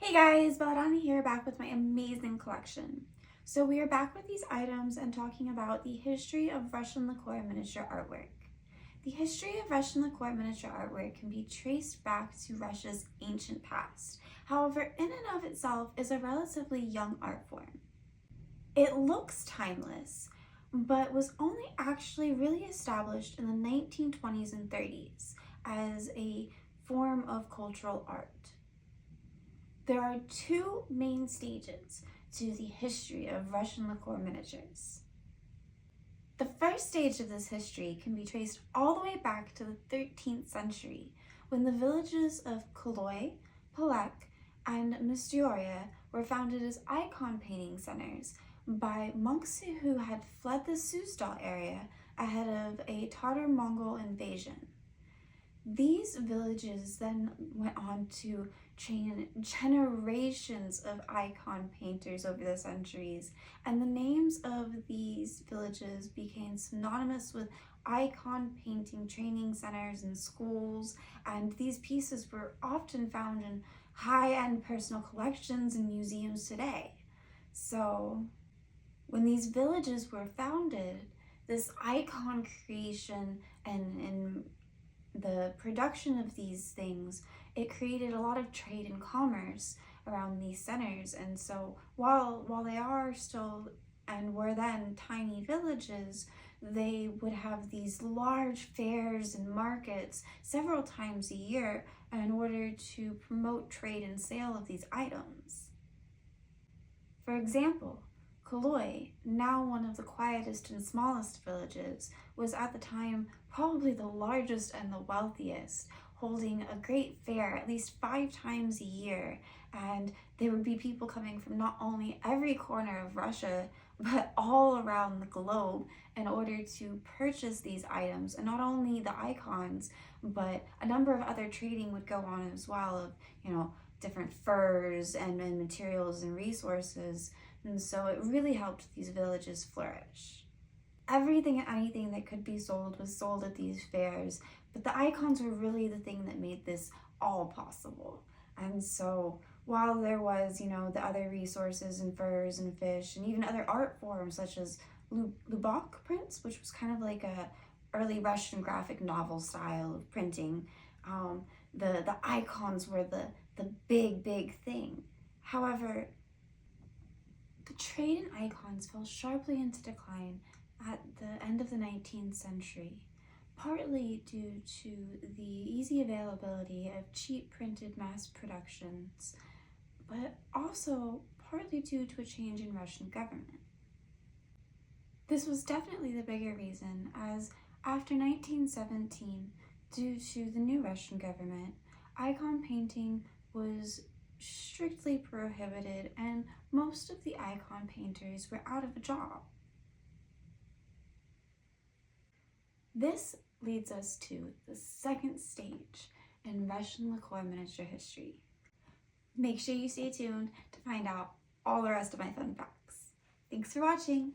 Hey guys, Belladonna here, back with my amazing collection. So we are back with these items and talking about the history of Russian lacquer miniature artwork. The history of Russian lacquer miniature artwork can be traced back to Russia's ancient past. However, in and of itself is a relatively young art form. It looks timeless, but was only actually really established in the 1920s and 30s as a form of cultural art. There are two main stages to the history of Russian lacquer miniatures. The first stage of this history can be traced all the way back to the 13th century, when the villages of Kholui, Palekh, and Mstiora were founded as icon painting centers by monks who had fled the Suzdal area ahead of a Tartar-Mongol invasion. These villages then went on to train generations of icon painters over the centuries, and the names of these villages became synonymous with icon painting training centers and schools, and these pieces were often found in high-end personal collections and museums today. So when these villages were founded, this icon creation and the production of these things, it created a lot of trade and commerce around these centers. And so while they are still and were then tiny villages, they would have these large fairs and markets several times a year in order to promote trade and sale of these items. For example, Kholui, now one of the quietest and smallest villages, was at the time probably the largest and the wealthiest, holding a great fair at least 5 times a year, and there would be people coming from not only every corner of Russia, but all around the globe in order to purchase these items. And not only the icons, but a number of other trading would go on as well of, different furs and materials and resources. And so it really helped these villages flourish. Everything and anything that could be sold was sold at these fairs, but the icons were really the thing that made this all possible. And so while there was, the other resources and furs and fish and even other art forms such as lubok prints, which was kind of like a early Russian graphic novel style of printing, the icons were the big thing. However, the trade in icons fell sharply into decline at the end of the 19th century, partly due to the easy availability of cheap printed mass productions, but also partly due to a change in Russian government. This was definitely the bigger reason, as after 1917, due to the new Russian government, icon painting was strictly prohibited and most of the icon painters were out of a job. This leads us to the second stage in Russian lacquer miniature history. Make sure you stay tuned to find out all the rest of my fun facts. Thanks for watching!